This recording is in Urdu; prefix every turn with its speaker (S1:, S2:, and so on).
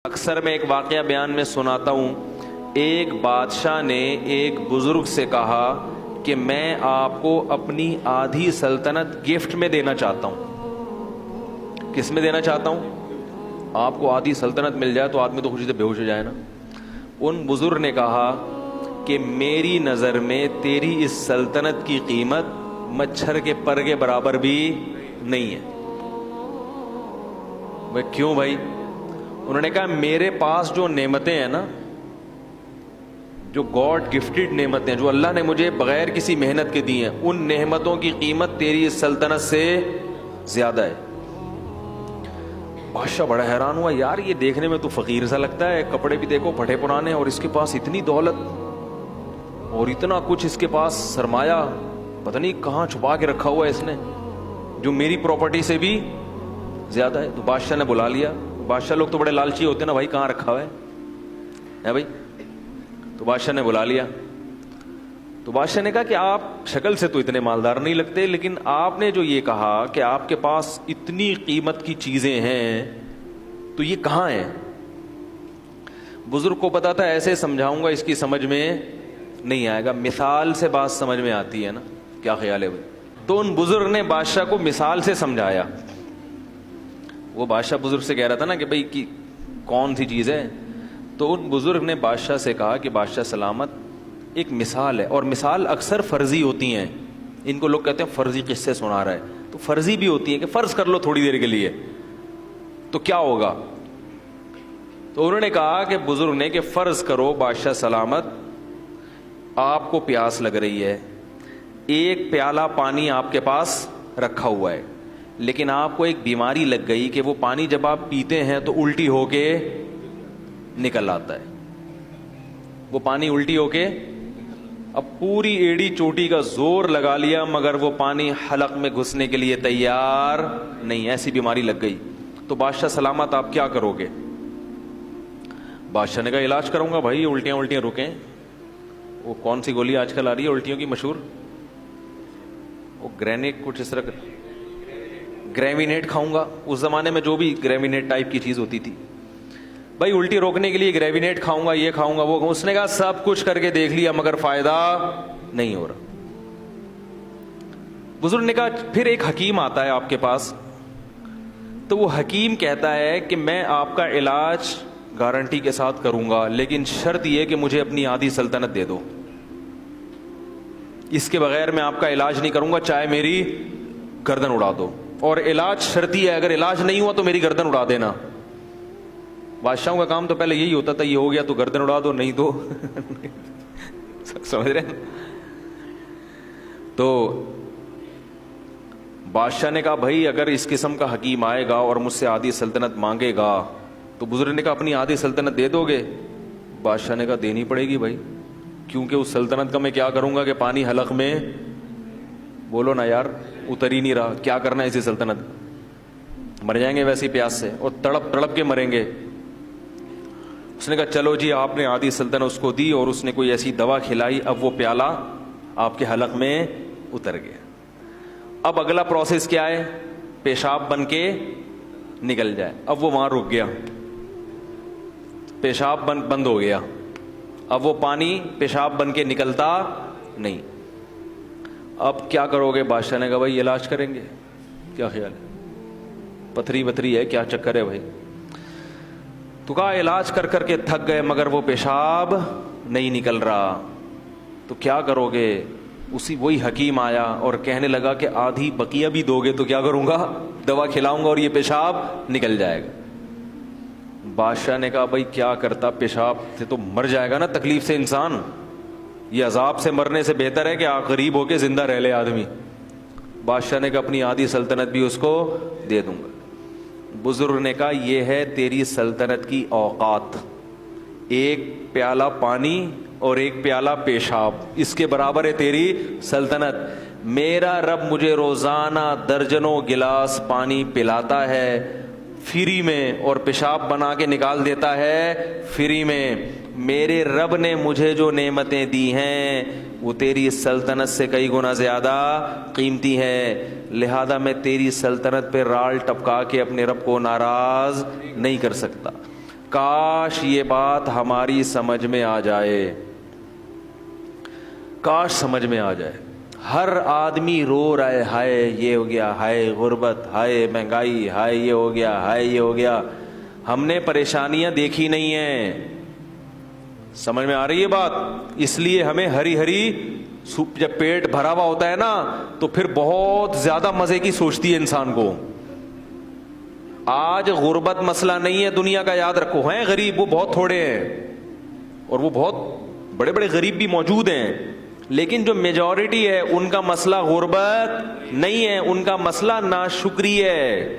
S1: اکثر میں ایک واقعہ بیان میں سناتا ہوں. ایک بادشاہ نے ایک بزرگ سے کہا کہ میں آپ کو اپنی آدھی سلطنت گفٹ میں دینا چاہتا ہوں. کس میں دینا چاہتا ہوں؟ آپ کو آدھی سلطنت مل جائے تو آدمی تو خوشی سے بے ہوش ہو جائے نا. ان بزرگ نے کہا کہ میری نظر میں تیری اس سلطنت کی قیمت مچھر کے پر کے برابر بھی نہیں ہے. وہ کیوں بھائی؟ انہوں نے کہا میرے پاس جو نعمتیں ہیں نا، جو گاڈ گفٹڈ نعمتیں جو اللہ نے مجھے بغیر کسی محنت کے دی ہیں، ان نعمتوں کی قیمت تیری اس سلطنت سے زیادہ ہے. بادشاہ بڑا حیران ہوا، یار یہ دیکھنے میں تو فقیر سا لگتا ہے، کپڑے بھی دیکھو پھٹے پرانے، اور اس کے پاس اتنی دولت اور اتنا کچھ، اس کے پاس سرمایہ پتہ نہیں کہاں چھپا کے رکھا ہوا ہے اس نے، جو میری پراپرٹی سے بھی زیادہ ہے. تو بادشاہ نے بلا لیا. بادشاہ لوگ تو بڑے لالچی ہوتے ہیں نا، بھائی کہاں رکھا ہوا ہے بھائی. تو بادشاہ نے بلا لیا. تو بادشاہ نے کہا کہ آپ شکل سے تو اتنے مالدار نہیں لگتے، لیکن آپ نے جو یہ کہا کہ آپ کے پاس اتنی قیمت کی چیزیں ہیں تو یہ کہاں ہیں؟ بزرگ کو پتا تھا ایسے سمجھاؤں گا اس کی سمجھ میں نہیں آئے گا، مثال سے بات سمجھ میں آتی ہے نا. کیا خیال ہے بھائی؟ تو ان بزرگ نے بادشاہ کو مثال سے سمجھایا. وہ بادشاہ بزرگ سے کہہ رہا تھا نا کہ بھائی کی کون سی چیز ہے. تو ان بزرگ نے بادشاہ سے کہا کہ بادشاہ سلامت، ایک مثال ہے، اور مثال اکثر فرضی ہوتی ہیں. ان کو لوگ کہتے ہیں فرضی قصے سنا رہا ہے، تو فرضی بھی ہوتی ہیں کہ فرض کر لو تھوڑی دیر کے لیے تو کیا ہوگا. تو انہوں نے کہا کہ بزرگ نے کہ فرض کرو بادشاہ سلامت، آپ کو پیاس لگ رہی ہے، ایک پیالہ پانی آپ کے پاس رکھا ہوا ہے، لیکن آپ کو ایک بیماری لگ گئی کہ وہ پانی جب آپ پیتے ہیں تو الٹی ہو کے نکل آتا ہے. وہ پانی الٹی ہو کے، اب پوری ایڑی چوٹی کا زور لگا لیا مگر وہ پانی حلق میں گھسنے کے لیے تیار نہیں. ایسی بیماری لگ گئی. تو بادشاہ سلامت آپ کیا کرو گے؟ بادشاہ نے کہا علاج کروں گا بھائی، الٹیاں رکیں. وہ کون سی گولی آج کل آ رہی ہے الٹیوں کی مشہور؟ وہ گرینیک کچھ اس طرح، گریوینیٹ کھاؤں گا. اس زمانے میں جو بھی گریوینیٹ ٹائپ کی چیز ہوتی تھی، بھائی الٹی روکنے کے لیے گریوینیٹ کھاؤں گا، یہ کھاؤں گا، وہ کھاؤں. اس نے کہا سب کچھ کر کے دیکھ لیا مگر فائدہ نہیں ہو رہا. بزرگ نے کہا پھر ایک حکیم آتا ہے آپ کے پاس، تو وہ حکیم کہتا ہے کہ میں آپ کا علاج گارنٹی کے ساتھ کروں گا، لیکن شرط یہ کہ مجھے اپنی آدھی سلطنت دے دو، اس کے بغیر میں آپ کا علاج نہیں کروں گا، چاہے میری گردن اڑا دو. اور علاج شرطی ہے، اگر علاج نہیں ہوا تو میری گردن اڑا دینا. بادشاہوں کا کام تو پہلے یہی ہوتا تھا، یہ ہو گیا تو گردن اڑا دو، نہیں تو سمجھ رہے ہیں. تو بادشاہ نے کہا بھائی اگر اس قسم کا حکیم آئے گا اور مجھ سے آدھی سلطنت مانگے گا تو بزرگ نے کہا اپنی آدھی سلطنت دے دو گے؟ بادشاہ نے کہا دینی پڑے گی بھائی، کیونکہ اس سلطنت کا میں کیا کروں گا کہ پانی حلق میں، بولو نا یار، اتر ہی نہیں رہا. کیا کرنا ہے اسی سلطنت؟ مر جائیں گے ویسی پیاس سے، اور تڑپ تڑپ کے مریں گے. اس نے کہا چلو جی، آپ نے آدھی سلطنت اس کو دی اور اس نے کوئی ایسی دوا کھلائی، اب وہ پیالہ آپ کے حلق میں اتر گیا. اب اگلا پروسیس کیا ہے؟ پیشاب بن کے نکل جائے. اب وہ وہاں رک گیا، پیشاب بند ہو گیا. اب وہ پانی پیشاب بن کے نکلتا نہیں. اب کیا کرو گے؟ بادشاہ نے کہا بھائی علاج کریں گے. کیا خیال ہے؟ پتھری ہے، کیا چکر ہے بھائی؟ تو کہا علاج کر کر کے تھک گئے مگر وہ پیشاب نہیں نکل رہا، تو کیا کرو گے؟ وہی حکیم آیا اور کہنے لگا کہ آدھی بقیہ بھی دو گے تو کیا کروں گا؟ دوا کھلاؤں گا اور یہ پیشاب نکل جائے گا. بادشاہ نے کہا بھائی کیا کرتا، پیشاب سے تو مر جائے گا نا تکلیف سے انسان، یہ عذاب سے مرنے سے بہتر ہے کہ غریب ہو کے زندہ رہ لے آدمی. بادشاہ نے کہا اپنی آدھی سلطنت بھی اس کو دے دوں گا. بزرگ نے کہا یہ ہے تیری سلطنت کی اوقات، ایک پیالہ پانی اور ایک پیالہ پیشاب، اس کے برابر ہے تیری سلطنت. میرا رب مجھے روزانہ درجنوں گلاس پانی پلاتا ہے فری میں، اور پیشاب بنا کے نکال دیتا ہے فری میں. میرے رب نے مجھے جو نعمتیں دی ہیں وہ تیری سلطنت سے کئی گنا زیادہ قیمتی ہے، لہذا میں تیری سلطنت پہ رال ٹپکا کے اپنے رب کو ناراض نہیں کر سکتا. کاش یہ بات ہماری سمجھ میں آ جائے, کاش سمجھ میں آ جائے. ہر آدمی رو رہا ہے, ہائے یہ ہو گیا, ہائے غربت, ہائے مہنگائی, ہائے یہ ہو گیا, ہائے یہ ہو گیا. ہم نے پریشانیاں دیکھی نہیں ہیں. سمجھ میں آ رہی ہے بات؟ اس لیے ہمیں ہری ہری, جب پیٹ بھرا ہوا ہوتا ہے نا تو پھر بہت زیادہ مزے کی سوچتی ہے انسان کو. آج غربت مسئلہ نہیں ہے دنیا کا, یاد رکھو. ہیں غریب, وہ بہت تھوڑے ہیں, اور وہ بہت بڑے بڑے غریب بھی موجود ہیں, لیکن جو میجورٹی ہے ان کا مسئلہ غربت نہیں ہے, ان کا مسئلہ ناشکری ہے.